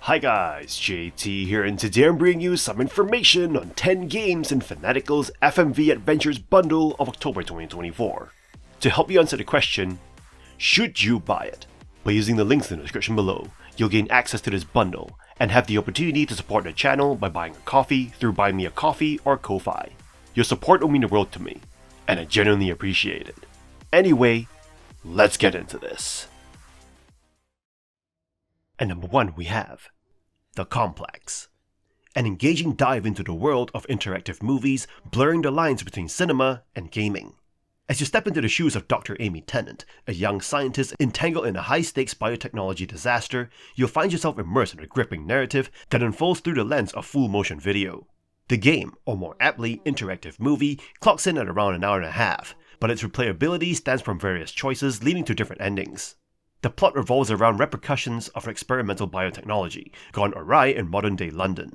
Hi guys, JT here, and today I'm bringing you some information on 10 games in Fanatical's FMV Adventures Bundle of October 2024. To help you answer the question, should you buy it? By using the links in the description below, you'll gain access to this bundle and have the opportunity to support the channel by buying a coffee through Buy Me a Coffee or Ko-Fi. Your support will mean the world to me, and I genuinely appreciate it. Anyway, let's get into this. And number 1 we have The Complex. An engaging dive into the world of interactive movies, blurring the lines between cinema and gaming. As you step into the shoes of Dr. Amy Tennant, a young scientist entangled in a high-stakes biotechnology disaster, you'll find yourself immersed in a gripping narrative that unfolds through the lens of full-motion video. The game, or more aptly, interactive movie, clocks in at around an hour and a half, but its replayability stems from various choices leading to different endings. The plot revolves around repercussions of experimental biotechnology gone awry in modern-day London.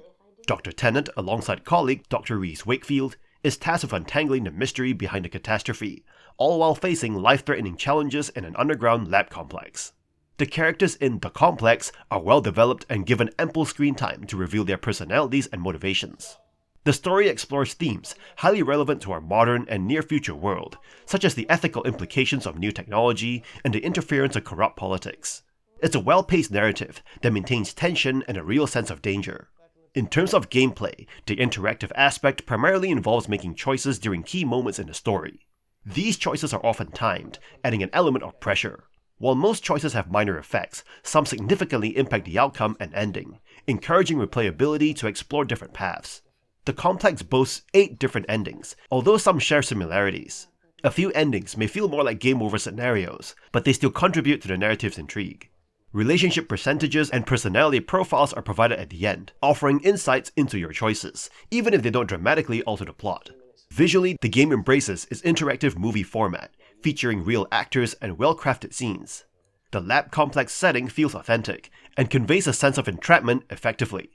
Dr. Tennant, alongside colleague Dr. Reese Wakefield, is tasked with untangling the mystery behind the catastrophe, all while facing life-threatening challenges in an underground lab complex. The characters in The Complex are well developed and given ample screen time to reveal their personalities and motivations. The story explores themes highly relevant to our modern and near-future world, such as the ethical implications of new technology and the interference of corrupt politics. It's a well-paced narrative that maintains tension and a real sense of danger. In terms of gameplay, the interactive aspect primarily involves making choices during key moments in the story. These choices are often timed, adding an element of pressure. While most choices have minor effects, some significantly impact the outcome and ending, encouraging replayability to explore different paths. The Complex boasts 8 different endings, although some share similarities. A few endings may feel more like game over scenarios, but they still contribute to the narrative's intrigue. Relationship percentages and personality profiles are provided at the end, offering insights into your choices, even if they don't dramatically alter the plot. Visually, the game embraces its interactive movie format, featuring real actors and well-crafted scenes. The lab complex setting feels authentic, and conveys a sense of entrapment effectively.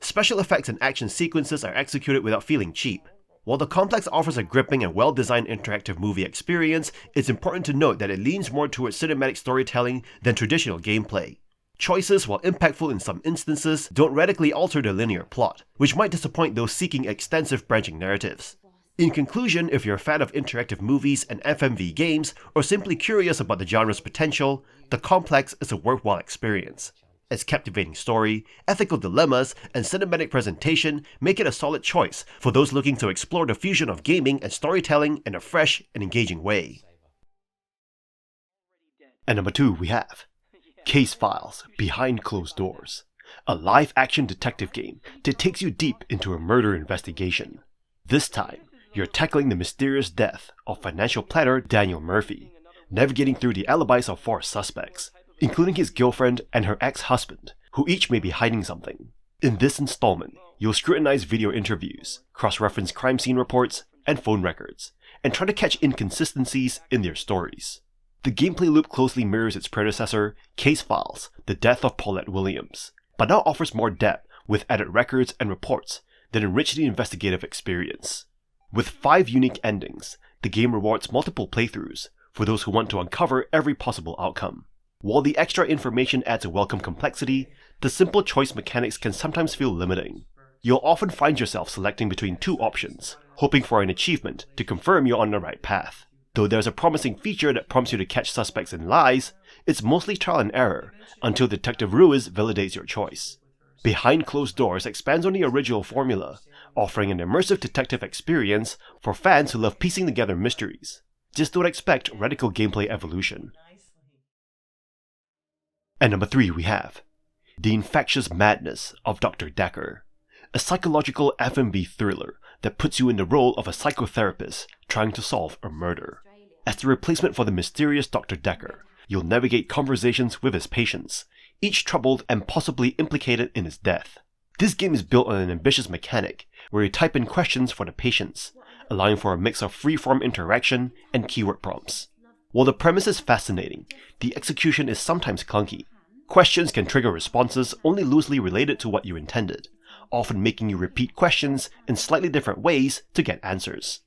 Special effects and action sequences are executed without feeling cheap. While The Complex offers a gripping and well-designed interactive movie experience, it's important to note that it leans more towards cinematic storytelling than traditional gameplay. Choices, while impactful in some instances, don't radically alter the linear plot, which might disappoint those seeking extensive branching narratives. In conclusion, if you're a fan of interactive movies and FMV games, or simply curious about the genre's potential, The Complex is a worthwhile experience. Its captivating story, ethical dilemmas, and cinematic presentation make it a solid choice for those looking to explore the fusion of gaming and storytelling in a fresh and engaging way. And number 2 we have Case Files Behind Closed Doors, a live-action detective game that takes you deep into a murder investigation. This time, you're tackling the mysterious death of financial planner Daniel Murphy, navigating through the alibis of 4 suspects, including his girlfriend and her ex-husband, who each may be hiding something. In this installment, you'll scrutinize video interviews, cross-reference crime scene reports, and phone records, and try to catch inconsistencies in their stories. The gameplay loop closely mirrors its predecessor, Case Files: The Death of Paulette Williams, but now offers more depth with added records and reports that enrich the investigative experience. With 5 unique endings, the game rewards multiple playthroughs for those who want to uncover every possible outcome. While the extra information adds a welcome complexity, the simple choice mechanics can sometimes feel limiting. You'll often find yourself selecting between 2 options, hoping for an achievement to confirm you're on the right path. Though there's a promising feature that prompts you to catch suspects in lies, it's mostly trial and error until Detective Ruiz validates your choice. Behind Closed Doors expands on the original formula, offering an immersive detective experience for fans who love piecing together mysteries. Just don't expect radical gameplay evolution. And number 3 we have The Infectious Madness of Dr. Dekker, a psychological FMV thriller that puts you in the role of a psychotherapist trying to solve a murder. As the replacement for the mysterious Dr. Dekker, you'll navigate conversations with his patients, each troubled and possibly implicated in his death. This game is built on an ambitious mechanic where you type in questions for the patients, allowing for a mix of free-form interaction and keyword prompts. While the premise is fascinating, the execution is sometimes clunky. Questions can trigger responses only loosely related to what you intended, often making you repeat questions in slightly different ways to get answers.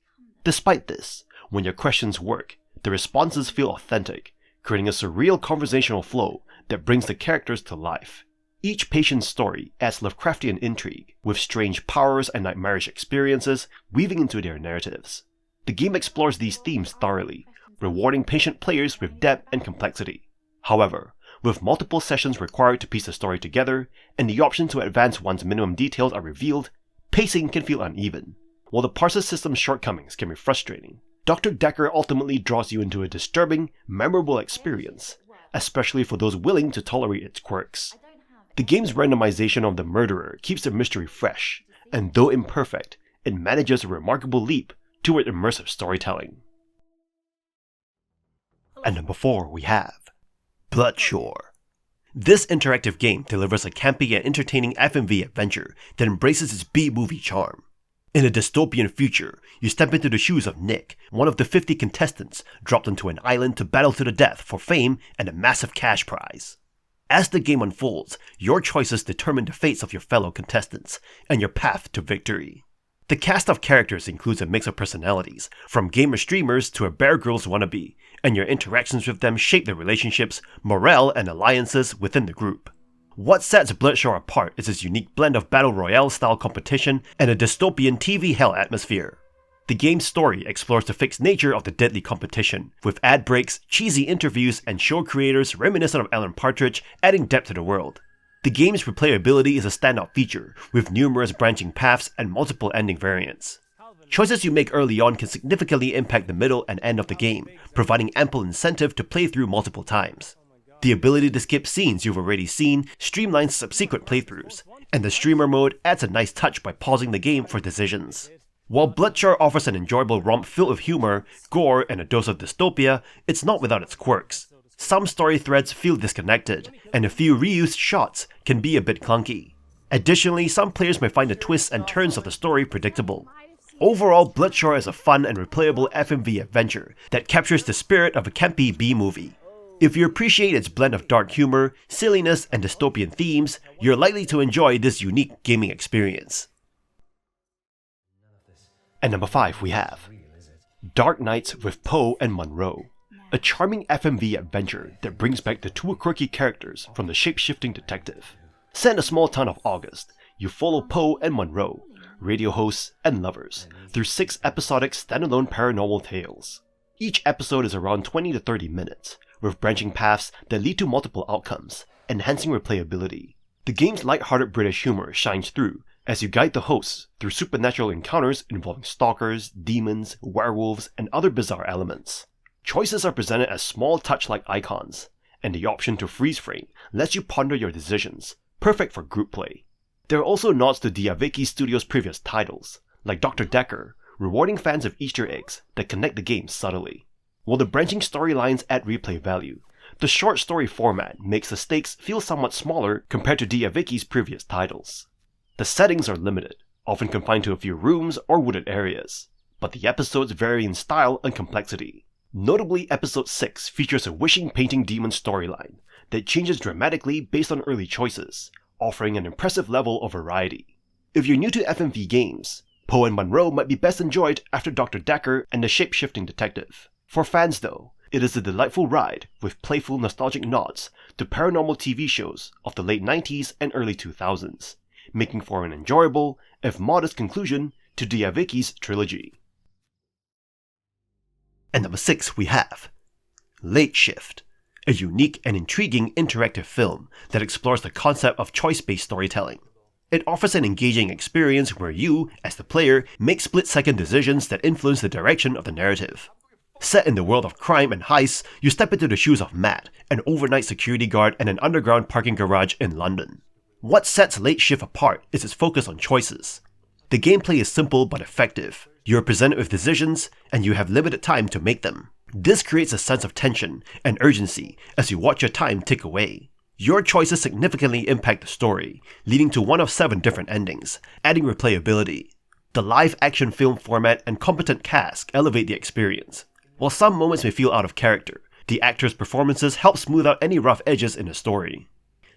Despite this, when your questions work, the responses feel authentic, creating a surreal conversational flow that brings the characters to life. Each patient's story adds Lovecraftian intrigue, with strange powers and nightmarish experiences weaving into their narratives. The game explores these themes thoroughly, rewarding patient players with depth and complexity. However, with multiple sessions required to piece the story together, and the option to advance once minimum details are revealed, pacing can feel uneven. While the parser system's shortcomings can be frustrating, Dr. Dekker ultimately draws you into a disturbing, memorable experience, especially for those willing to tolerate its quirks. The game's randomization of the murderer keeps the mystery fresh, and though imperfect, it manages a remarkable leap toward immersive storytelling. And number 4 we have Bloodshore. This interactive game delivers a campy and entertaining FMV adventure that embraces its B-movie charm. In a dystopian future, you step into the shoes of Nick, one of the 50 contestants dropped onto an island to battle to the death for fame and a massive cash prize. As the game unfolds, your choices determine the fates of your fellow contestants and your path to victory. The cast of characters includes a mix of personalities, from gamer streamers to a Bear Grylls wannabe, and your interactions with them shape the relationships, morale, and alliances within the group. What sets Bloodshore apart is its unique blend of battle royale style competition and a dystopian TV hell atmosphere. The game's story explores the fixed nature of the deadly competition, with ad breaks, cheesy interviews, and show creators reminiscent of Alan Partridge adding depth to the world. The game's replayability is a standout feature, with numerous branching paths and multiple ending variants. Choices you make early on can significantly impact the middle and end of the game, providing ample incentive to play through multiple times. The ability to skip scenes you've already seen streamlines subsequent playthroughs, and the streamer mode adds a nice touch by pausing the game for decisions. While Bloodshore offers an enjoyable romp filled with humor, gore, and a dose of dystopia, it's not without its quirks. Some story threads feel disconnected, and a few reused shots can be a bit clunky. Additionally, some players may find the twists and turns of the story predictable. Overall, Bloodshore is a fun and replayable FMV adventure that captures the spirit of a campy B-movie. If you appreciate its blend of dark humor, silliness, and dystopian themes, you're likely to enjoy this unique gaming experience. And number 5 we have Dark Nights with Poe and Munro, a charming FMV adventure that brings back the two quirky characters from the Shapeshifting Detective. Set in a small town of August, you follow Poe and Munro, radio hosts and lovers, through 6 episodic standalone paranormal tales. Each episode is around 20 to 30 minutes, with branching paths that lead to multiple outcomes, enhancing replayability. The game's light-hearted British humor shines through as you guide the hosts through supernatural encounters involving stalkers, demons, werewolves, and other bizarre elements. Choices are presented as small touch-like icons, and the option to freeze frame lets you ponder your decisions, perfect for group play. There are also nods to DeathRush Studios' previous titles, like Dr. Dekker, rewarding fans of Easter eggs that connect the game subtly. While the branching storylines add replay value, the short story format makes the stakes feel somewhat smaller compared to DeathRush's previous titles. The settings are limited, often confined to a few rooms or wooded areas, but the episodes vary in style and complexity. Notably, Episode 6 features a wishing painting demon storyline that changes dramatically based on early choices, offering an impressive level of variety. If you're new to FMV games, Poe and Munro might be best enjoyed after Dr. Dekker and the Shapeshifting Detective. For fans though, it is a delightful ride with playful nostalgic nods to paranormal TV shows of the late 90s and early 2000s, making for an enjoyable, if modest conclusion to DeathRush's trilogy. And number 6 we have Late Shift, a unique and intriguing interactive film that explores the concept of choice-based storytelling. It offers an engaging experience where you, as the player, make split-second decisions that influence the direction of the narrative. Set in the world of crime and heists, you step into the shoes of Matt, an overnight security guard in an underground parking garage in London. What sets Late Shift apart is its focus on choices. The gameplay is simple but effective. You are presented with decisions, and you have limited time to make them. This creates a sense of tension and urgency as you watch your time tick away. Your choices significantly impact the story, leading to one of 7 different endings, adding replayability. The live action film format and competent cast elevate the experience. While some moments may feel out of character, the actors' performances help smooth out any rough edges in the story.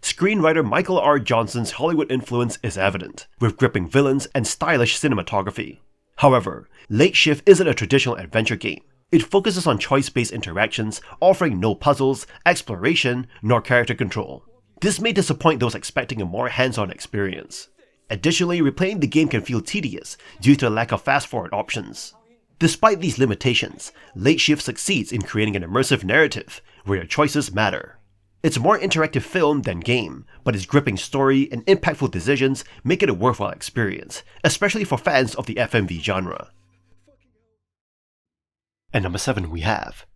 Screenwriter Michael R. Johnson's Hollywood influence is evident, with gripping villains and stylish cinematography. However, Late Shift isn't a traditional adventure game. It focuses on choice-based interactions, offering no puzzles, exploration, nor character control. This may disappoint those expecting a more hands-on experience. Additionally, replaying the game can feel tedious due to the lack of fast-forward options. Despite these limitations, Late Shift succeeds in creating an immersive narrative where your choices matter. It's a more interactive film than game, but its gripping story and impactful decisions make it a worthwhile experience, especially for fans of the FMV genre. And number 7 we have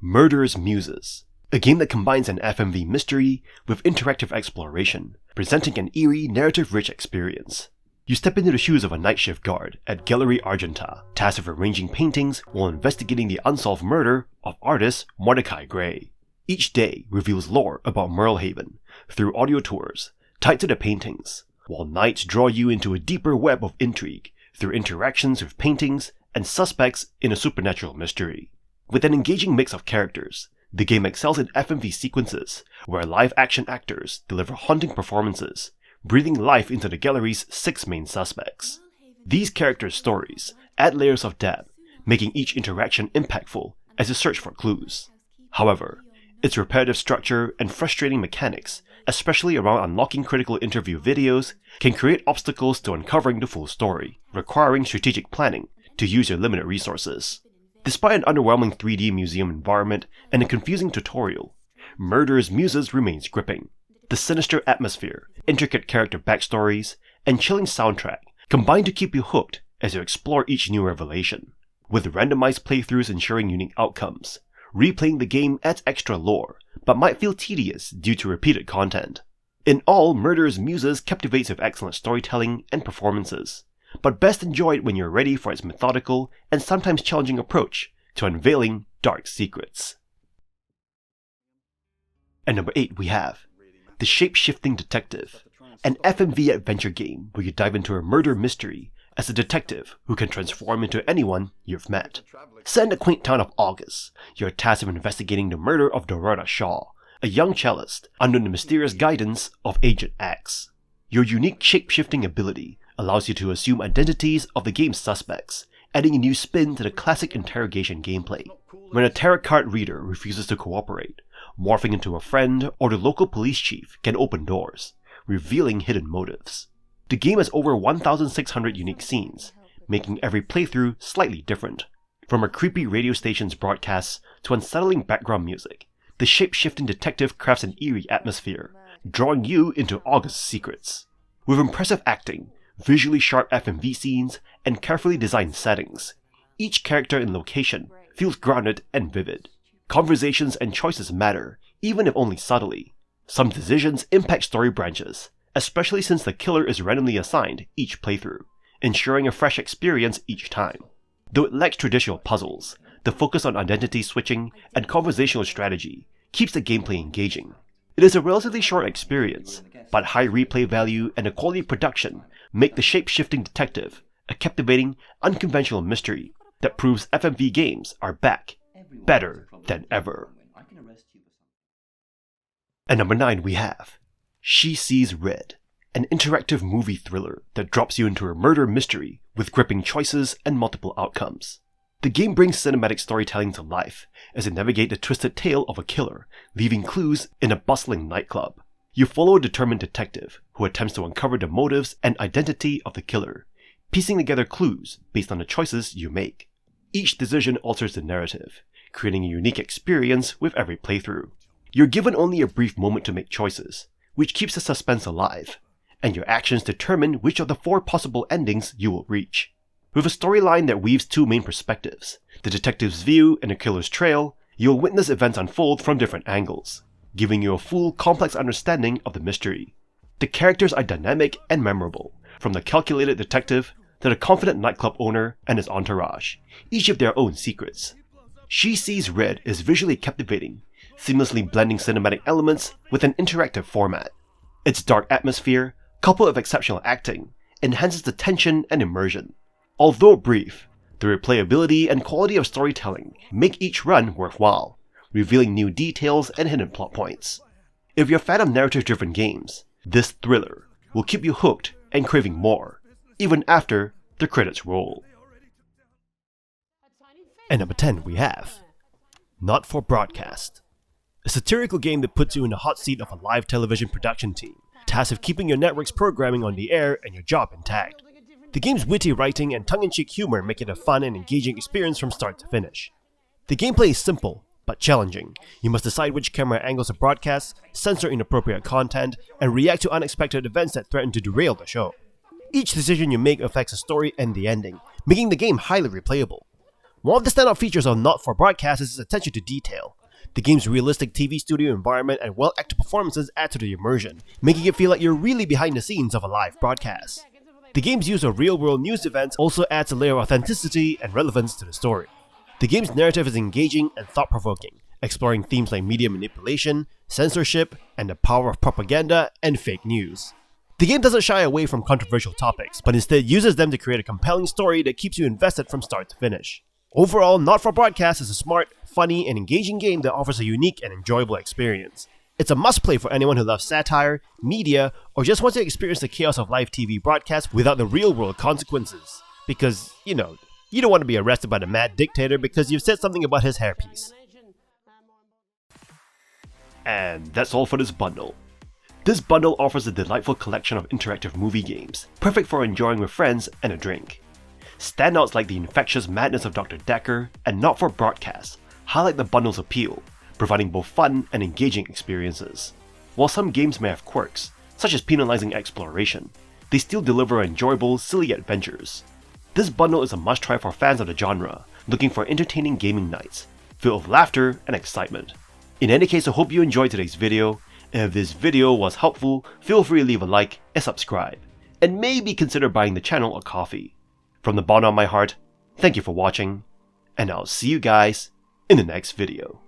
Murderous Muses, a game that combines an FMV mystery with interactive exploration, presenting an eerie, narrative-rich experience. You step into the shoes of a night shift guard at Gallery Argenta, tasked with arranging paintings while investigating the unsolved murder of artist Mordecai Gray. Each day reveals lore about Merlehaven through audio tours tied to the paintings, while nights draw you into a deeper web of intrigue through interactions with paintings and suspects in a supernatural mystery. With an engaging mix of characters, the game excels in FMV sequences where live-action actors deliver haunting performances, breathing life into the gallery's 6 main suspects. These characters' stories add layers of depth, making each interaction impactful as you search for clues. However, its repetitive structure and frustrating mechanics, especially around unlocking critical interview videos, can create obstacles to uncovering the full story, requiring strategic planning to use your limited resources. Despite an underwhelming 3D museum environment and a confusing tutorial, Murderous Muses remains gripping. The sinister atmosphere, intricate character backstories, and chilling soundtrack combine to keep you hooked as you explore each new revelation. With randomized playthroughs ensuring unique outcomes, replaying the game adds extra lore, but might feel tedious due to repeated content. In all, Murderous Muses captivates with excellent storytelling and performances, but best enjoyed when you're ready for its methodical and sometimes challenging approach to unveiling dark secrets. And number 8 we have the Shapeshifting Detective, an FMV adventure game where you dive into a murder mystery as a detective who can transform into anyone you've met. Set in the quaint town of August, you're tasked with investigating the murder of Dorota Shaw, a young cellist under the mysterious guidance of Agent X. Your unique shape-shifting ability allows you to assume identities of the game's suspects, adding a new spin to the classic interrogation gameplay. When a tarot card reader refuses to cooperate, morphing into a friend or the local police chief can open doors, revealing hidden motives. The game has over 1,600 unique scenes, making every playthrough slightly different. From a creepy radio station's broadcasts to unsettling background music, the shape-shifting detective crafts an eerie atmosphere, drawing you into August's secrets. With impressive acting, visually sharp FMV scenes, and carefully designed settings, each character and location feels grounded and vivid. Conversations and choices matter, even if only subtly. Some decisions impact story branches, especially since the killer is randomly assigned each playthrough, ensuring a fresh experience each time. Though it lacks traditional puzzles, the focus on identity switching and conversational strategy keeps the gameplay engaging. It is a relatively short experience, but high replay value and a quality production make the Shape-Shifting Detective a captivating, unconventional mystery that proves FMV games are back, better than ever. And number 9 we have She Sees Red, an interactive movie thriller that drops you into a murder mystery with gripping choices and multiple outcomes. The game brings cinematic storytelling to life as you navigate the twisted tale of a killer, leaving clues in a bustling nightclub. You follow a determined detective who attempts to uncover the motives and identity of the killer, piecing together clues based on the choices you make. Each decision alters the narrative, creating a unique experience with every playthrough. You're given only a brief moment to make choices, which keeps the suspense alive, and your actions determine which of the 4 possible endings you will reach. With a storyline that weaves 2 main perspectives, the detective's view and the killer's trail, you'll witness events unfold from different angles, giving you a full, complex understanding of the mystery. The characters are dynamic and memorable, from the calculated detective to the confident nightclub owner and his entourage, each of their own secrets. She Sees Red is visually captivating, seamlessly blending cinematic elements with an interactive format. Its dark atmosphere, coupled with exceptional acting, enhances the tension and immersion. Although brief, the replayability and quality of storytelling make each run worthwhile, revealing new details and hidden plot points. If you're a fan of narrative-driven games, this thriller will keep you hooked and craving more, even after the credits roll. And number 10 we have Not for Broadcast, a satirical game that puts you in the hot seat of a live television production team, tasked with keeping your network's programming on the air and your job intact. The game's witty writing and tongue-in-cheek humor make it a fun and engaging experience from start to finish. The gameplay is simple, but challenging. You must decide which camera angles to broadcast, censor inappropriate content, and react to unexpected events that threaten to derail the show. Each decision you make affects the story and the ending, making the game highly replayable. One of the standout features of Not For Broadcast is its attention to detail. The game's realistic TV studio environment and well-acted performances add to the immersion, making it feel like you're really behind the scenes of a live broadcast. The game's use of real-world news events also adds a layer of authenticity and relevance to the story. The game's narrative is engaging and thought-provoking, exploring themes like media manipulation, censorship, and the power of propaganda and fake news. The game doesn't shy away from controversial topics, but instead uses them to create a compelling story that keeps you invested from start to finish. Overall, Not For Broadcast is a smart, funny, and engaging game that offers a unique and enjoyable experience. It's a must-play for anyone who loves satire, media, or just wants to experience the chaos of live TV broadcasts without the real-world consequences. Because, you don't want to be arrested by the mad dictator because you've said something about his hairpiece. And that's all for this bundle. This bundle offers a delightful collection of interactive movie games, perfect for enjoying with friends and a drink. Standouts like the infectious madness of Dr. Dekker and Not For Broadcast highlight the bundle's appeal, providing both fun and engaging experiences. While some games may have quirks, such as penalizing exploration, they still deliver enjoyable, silly adventures. This bundle is a must-try for fans of the genre, looking for entertaining gaming nights, filled with laughter and excitement. In any case, I hope you enjoyed today's video, and if this video was helpful, feel free to leave a like and subscribe, and maybe consider buying the channel a coffee. From the bottom of my heart, thank you for watching, and I'll see you guys in the next video.